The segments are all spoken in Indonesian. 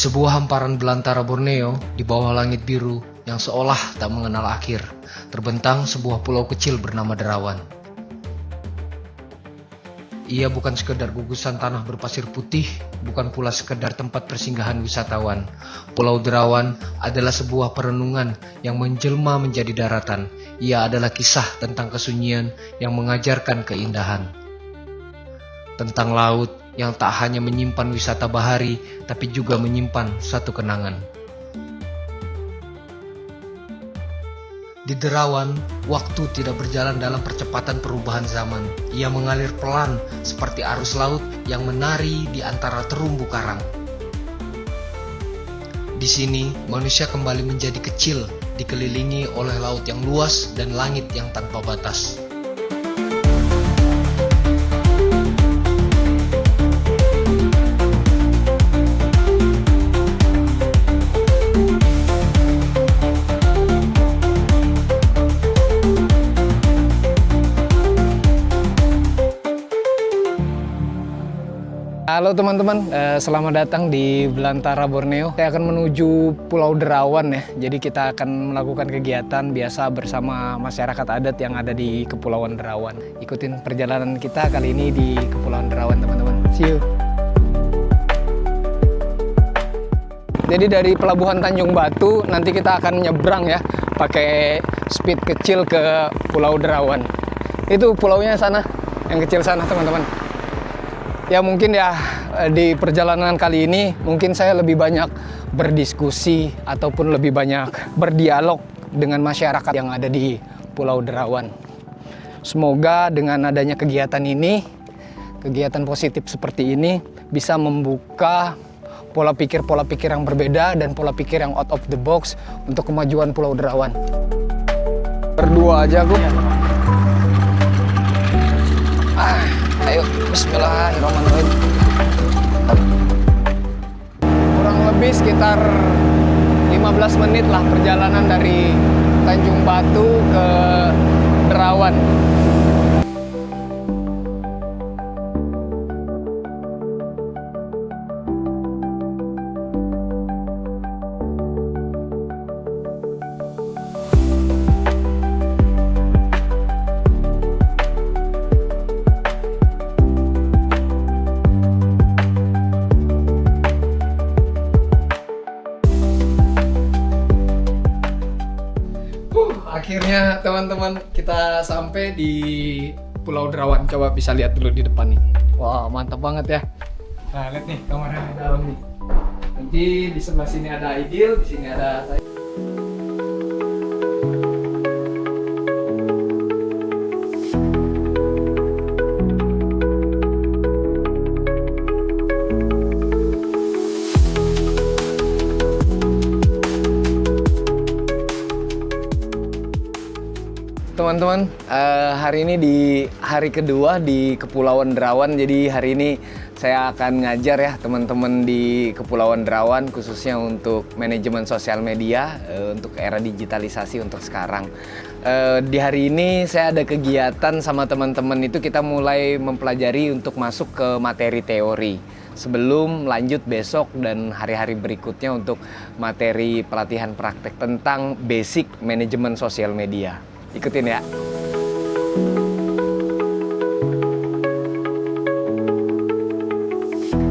Di sebuah hamparan belantara Borneo, di bawah langit biru yang seolah tak mengenal akhir, terbentang sebuah pulau kecil bernama Derawan. Ia bukan sekedar gugusan tanah berpasir putih, bukan pula sekedar tempat persinggahan wisatawan. Pulau Derawan adalah sebuah perenungan yang menjelma menjadi daratan. Ia adalah kisah tentang kesunyian yang mengajarkan keindahan. Tentang laut yang tak hanya menyimpan wisata bahari, tapi juga menyimpan satu kenangan. Di Derawan, waktu tidak berjalan dalam percepatan perubahan zaman. Ia mengalir pelan seperti arus laut yang menari di antara terumbu karang. Di sini, manusia kembali menjadi kecil, dikelilingi oleh laut yang luas dan langit yang tanpa batas. Halo teman-teman, selamat datang di Belantara Borneo. Saya akan menuju Pulau Derawan ya. Jadi kita akan melakukan kegiatan biasa bersama masyarakat adat yang ada di Kepulauan Derawan. Ikutin perjalanan kita kali ini di Kepulauan Derawan teman-teman. See you. Jadi dari Pelabuhan Tanjung Batu nanti kita akan nyebrang ya, pakai speed kecil ke Pulau Derawan. Itu pulaunya sana, yang kecil sana teman-teman. Ya mungkin ya di perjalanan kali ini mungkin saya lebih banyak berdiskusi ataupun lebih banyak berdialog dengan masyarakat yang ada di Pulau Derawan. Semoga dengan adanya kegiatan ini, kegiatan positif seperti ini bisa membuka pola pikir yang berbeda dan pola pikir yang out of the box untuk kemajuan Pulau Derawan. Berdua aja aku. Ayo, bismillahirrahmanirrahim. Kurang lebih sekitar 15 menit lah perjalanan dari Tanjung Batu ke Derawan. Akhirnya teman-teman kita sampai di Pulau Derawan. Coba bisa lihat dulu di depan nih. Wah mantap banget ya. Nah lihat nih kamarnya di dalam nih. Nanti di sebelah sini ada Aidil, di sini ada saya. Teman-teman, hari ini di hari kedua di Kepulauan Derawan. Jadi hari ini saya akan ngajar ya teman-teman di Kepulauan Derawan, khususnya untuk manajemen sosial media untuk era digitalisasi untuk sekarang. Di hari ini saya ada kegiatan sama teman-teman itu, kita mulai mempelajari untuk masuk ke materi teori sebelum lanjut besok dan hari-hari berikutnya untuk materi pelatihan praktek tentang basic manajemen sosial media. Ikutin ya.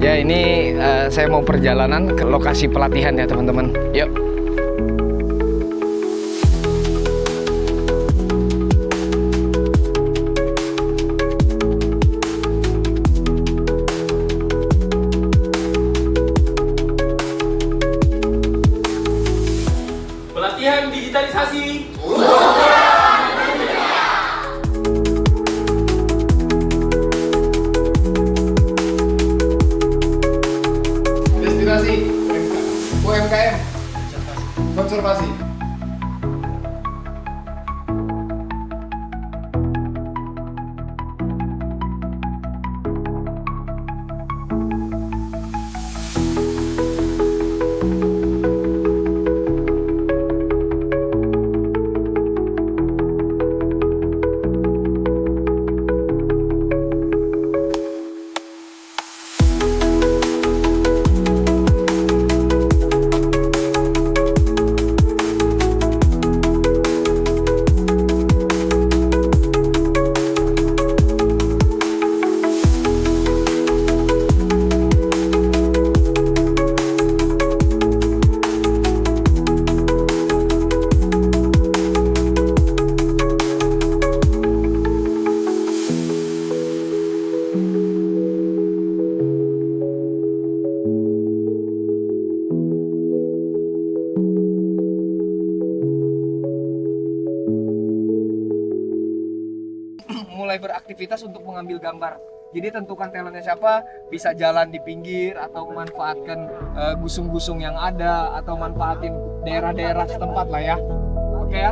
Ya ini saya mau perjalanan ke lokasi pelatihan ya teman-teman. Yuk. Pelatihan digitalisasi. Destinasi UMKM. mulai beraktivitas untuk mengambil gambar. Jadi tentukan talentnya siapa, bisa jalan di pinggir atau manfaatkan gusung-gusung yang ada atau manfaatin daerah-daerah setempat lah ya. Oke ya,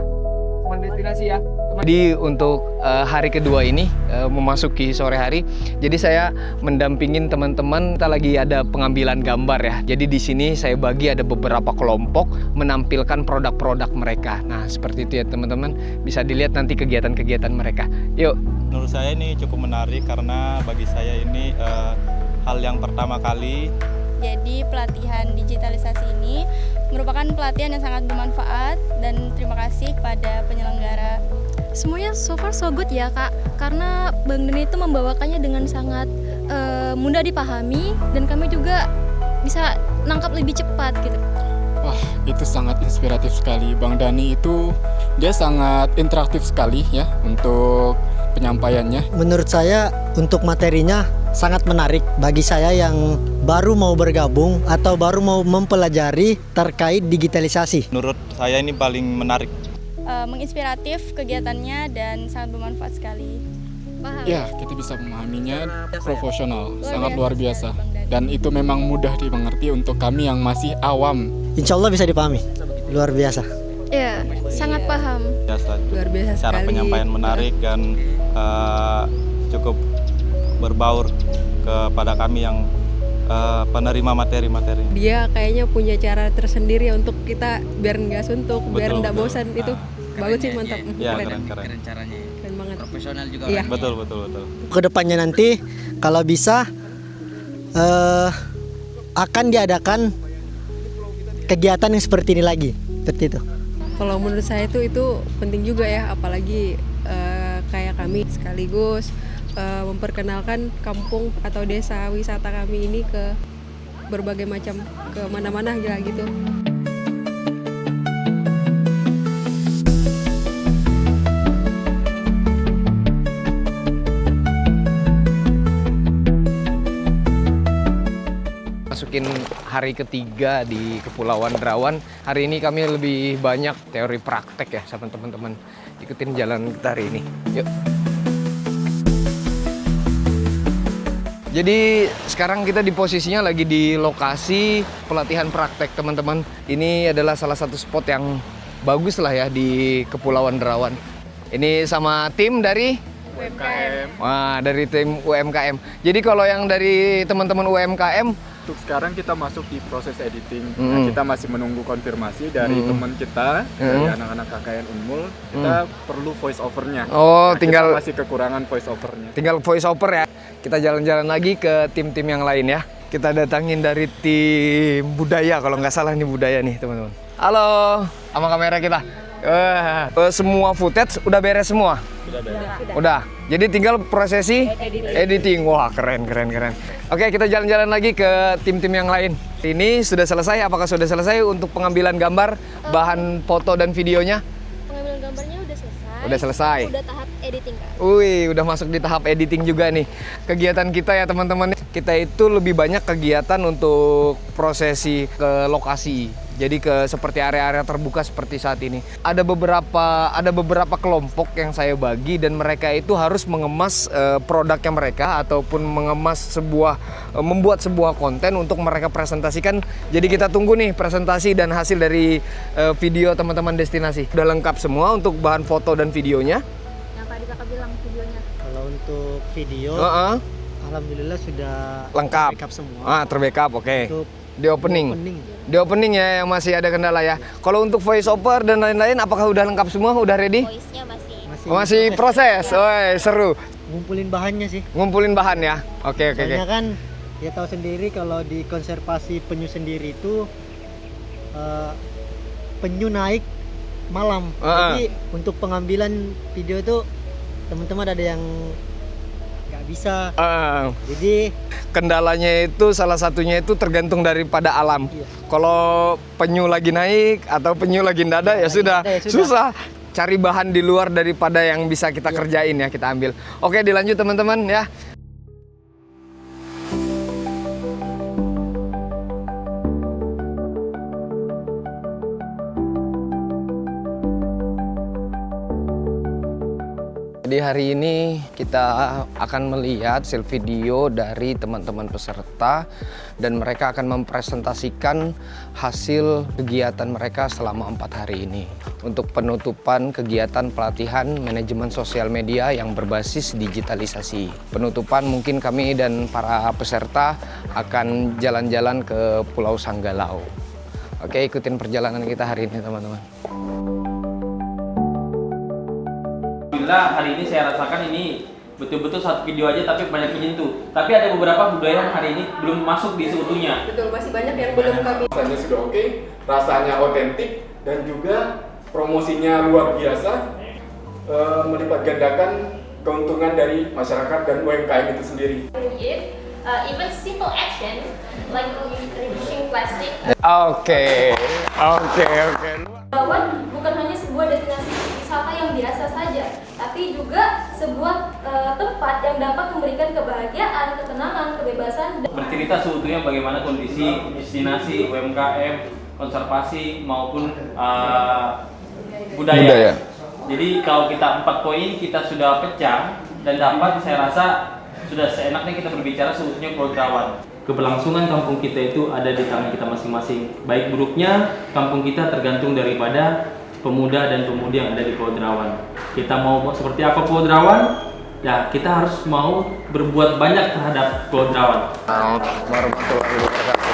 teman destinasi ya. Jadi untuk hari kedua ini memasuki sore hari, jadi saya mendampingin teman-teman. Kita lagi ada pengambilan gambar ya. Jadi di sini saya bagi ada beberapa kelompok menampilkan produk-produk mereka. Nah seperti itu ya teman-teman. Bisa dilihat nanti kegiatan-kegiatan mereka. Yuk. Menurut saya ini cukup menarik karena bagi saya ini hal yang pertama kali. Jadi pelatihan digitalisasi ini merupakan pelatihan yang sangat bermanfaat dan terima kasih kepada penyelenggara. Semuanya so far so good ya Kak, karena Bang Deni itu membawakannya dengan sangat mudah dipahami dan kami juga bisa nangkap lebih cepat gitu. Wah, itu sangat inspiratif sekali. Bang Dani itu dia sangat interaktif sekali ya untuk penyampaiannya. Menurut saya untuk materinya sangat menarik bagi saya yang baru mau bergabung atau baru mau mempelajari terkait digitalisasi. Menurut saya ini paling menarik. Menginspiratif kegiatannya dan sangat bermanfaat sekali. Paham? Ya, kita bisa memahaminya profesional, Luar sangat biasa luar sekali, biasa. Bang Dani. Dan itu memang mudah dimengerti untuk kami yang masih awam. Insya Allah bisa dipahami. Luar biasa. Ya, sangat paham. Biasa. Luar biasa Cara sekali. penyampaian menarik dan cukup berbaur kepada kami yang penerima materi-materi. Dia kayaknya punya cara tersendiri untuk kita biar nggak suntuk, biar Betul, nggak betul. bosan. Itu bagus sih, mantap. Ya, Keren. keren. caranya ya. Keren banget. Profesional juga Iya. orangnya. Betul. Kedepannya nanti kalau bisa akan diadakan kegiatan yang seperti ini lagi. Seperti itu. Kalau menurut saya itu penting juga ya, apalagi kayak kami sekaligus memperkenalkan kampung atau desa wisata kami ini ke berbagai macam, ke mana-mana gitu. Masukin hari ketiga di Kepulauan Derawan. Hari ini kami lebih banyak teori praktek ya sama teman-teman. Ikutin jalan kita hari ini. Yuk. Jadi sekarang kita di posisinya lagi di lokasi pelatihan praktek teman-teman. Ini adalah salah satu spot yang bagus lah ya di Kepulauan Derawan. Ini sama tim dari UMKM. Wah, dari tim UMKM. Jadi kalau yang dari teman-teman UMKM, Untuk sekarang kita masuk di proses editing. Nah, kita masih menunggu konfirmasi dari teman kita, dari anak-anak KKN Unmul. Kita perlu voice overnya. Oh, Nah, tinggal- kita masih kekurangan voice overnya. tinggal voice over ya. Kita jalan-jalan lagi ke tim-tim yang lain ya. Kita datangin dari tim budaya, kalau nggak salah ini budaya nih teman-teman. Halo, sama kamera kita. Semua footage udah beres semua? Udah. Jadi tinggal prosesi editing. Wah, keren. Oke, kita jalan-jalan lagi ke tim-tim yang lain. Ini sudah selesai, apakah sudah selesai untuk pengambilan gambar, bahan foto dan videonya? Pengambilan gambarnya udah selesai. Udah selesai. Udah tahap editing Kak. Wih, udah masuk di tahap editing juga nih. Kegiatan kita ya teman-teman, kita itu lebih banyak kegiatan untuk prosesi ke lokasi. Jadi ke seperti area-area terbuka seperti saat ini. Ada beberapa kelompok yang saya bagi dan mereka itu harus mengemas produknya mereka ataupun membuat sebuah konten untuk mereka presentasikan. Jadi kita tunggu nih presentasi dan hasil dari video teman-teman destinasi. Udah lengkap semua untuk bahan foto dan videonya. Yang tadi Kakak bilang videonya. Kalau untuk video, alhamdulillah sudah Lengkap. backup semua. Terbackup, oke. Untuk Di opening ya yang masih ada kendala ya. Kalau untuk voice over dan lain-lain apakah udah lengkap semua? Udah ready? Voice-nya Masih proses. Woi, seru. ngumpulin bahannya sih. Ngumpulin bahan ya. Oke. Soalnya kan ya tahu sendiri kalau di konservasi penyu sendiri itu penyu naik malam. Jadi untuk pengambilan video itu teman-teman ada yang nggak bisa. Jadi Kendalanya itu salah satunya itu tergantung daripada alam. Iya. Kalau penyu lagi naik atau penyu lagi nggak ada ya sudah susah. Cari bahan di luar daripada yang bisa kita kerjain ya kita ambil. Oke, dilanjut teman-teman ya. Di hari ini kita akan melihat hasil video dari teman-teman peserta dan mereka akan mempresentasikan hasil kegiatan mereka selama 4 hari ini untuk penutupan kegiatan pelatihan manajemen sosial media yang berbasis digitalisasi. Penutupan mungkin kami dan para peserta akan jalan-jalan ke Pulau Sanggalau. Oke, ikutin perjalanan kita hari ini teman-teman. Hari ini saya rasakan ini betul-betul satu video aja tapi banyak menyentuh. Tapi ada beberapa budaya yang hari ini belum masuk di seutuhnya. Betul, masih banyak yang belum kami. Rasanya sudah oke, rasanya otentik, dan juga promosinya luar biasa, melipat gandakan keuntungan dari masyarakat dan UMKM itu sendiri. Even simple action like reducing plastic. Oke. Derawan bukan hanya sebuah destinasi wisata yang biasa saja, tapi juga sebuah tempat yang dapat memberikan kebahagiaan, ketenangan, kebebasan. Bercerita seutuhnya bagaimana kondisi destinasi UMKM, konservasi maupun budaya. Jadi kalau kita 4 poin kita sudah pecah dan dapat, saya rasa sudah seenaknya kita berbicara seutuhnya Pulau Derawan. Keberlangsungan kampung kita itu ada di tangan kita masing-masing. Baik buruknya kampung kita tergantung daripada pemuda dan pemudi yang ada di Pulau Derawan. Kita mau seperti apa Pulau Derawan? Ya, kita harus mau berbuat banyak terhadap Pulau Derawan. Warahmatullahi wabarakatuh.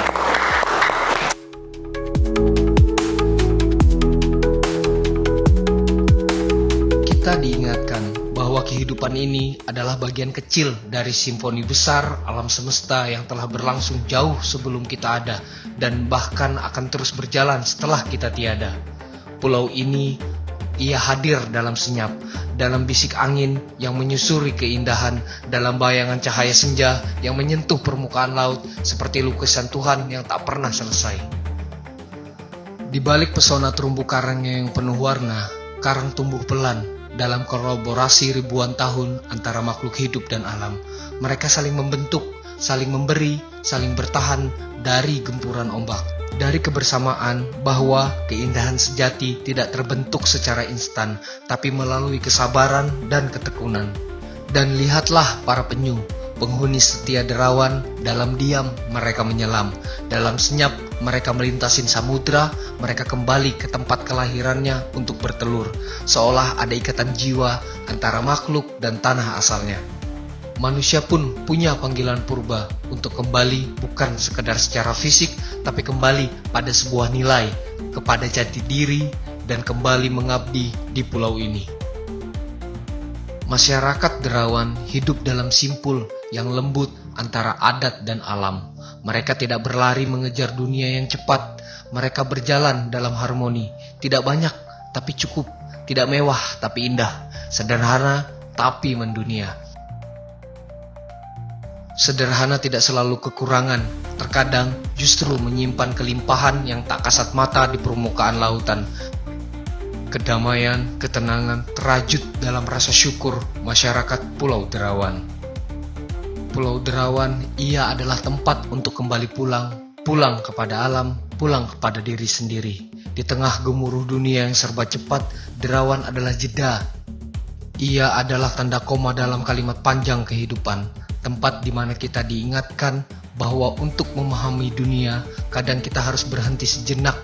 Kita diingatkan bahwa kehidupan ini adalah bagian kecil dari simfoni besar alam semesta yang telah berlangsung jauh sebelum kita ada dan bahkan akan terus berjalan setelah kita tiada. Pulau ini, ia hadir dalam senyap, dalam bisik angin yang menyusuri keindahan, dalam bayangan cahaya senja yang menyentuh permukaan laut seperti lukisan Tuhan yang tak pernah selesai. Di balik pesona terumbu karangnya yang penuh warna, karang tumbuh pelan dalam kolaborasi ribuan tahun antara makhluk hidup dan alam. Mereka saling membentuk, saling memberi, saling bertahan dari gempuran ombak. Dari kebersamaan bahwa keindahan sejati tidak terbentuk secara instan, tapi melalui kesabaran dan ketekunan. Dan lihatlah para penyu, penghuni setia Derawan, dalam diam mereka menyelam. Dalam senyap mereka melintasin samudra, mereka kembali ke tempat kelahirannya untuk bertelur. Seolah ada ikatan jiwa antara makhluk dan tanah asalnya. Manusia pun punya panggilan purba untuk kembali bukan sekedar secara fisik, tapi kembali pada sebuah nilai, kepada jati diri, dan kembali mengabdi di pulau ini. Masyarakat Derawan hidup dalam simpul yang lembut antara adat dan alam. Mereka tidak berlari mengejar dunia yang cepat. Mereka berjalan dalam harmoni. Tidak banyak, tapi cukup. Tidak mewah, tapi indah. Sederhana, tapi mendunia. Sederhana tidak selalu kekurangan. Terkadang justru menyimpan kelimpahan yang tak kasat mata di permukaan lautan. Kedamaian, ketenangan terajut dalam rasa syukur masyarakat Pulau Derawan. Pulau Derawan, ia adalah tempat untuk kembali pulang kepada alam, pulang kepada diri sendiri. Di tengah gemuruh dunia yang serba cepat, Derawan adalah jeda. Ia adalah tanda koma dalam kalimat panjang kehidupan. Tempat di mana kita diingatkan bahwa untuk memahami dunia, kadang kita harus berhenti sejenak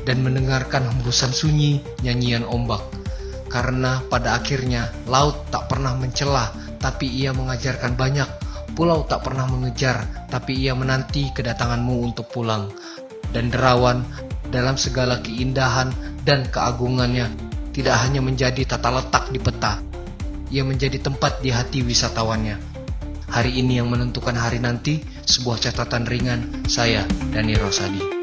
dan mendengarkan hembusan sunyi nyanyian ombak. Karena pada akhirnya, laut tak pernah mencela, tapi ia mengajarkan banyak. Pulau tak pernah mengejar, tapi ia menanti kedatanganmu untuk pulang. Dan Derawan, dalam segala keindahan dan keagungannya, tidak hanya menjadi tata letak di peta, ia menjadi tempat di hati wisatawannya. Hari ini yang menentukan hari nanti, sebuah catatan ringan, saya, Dani Rosadi.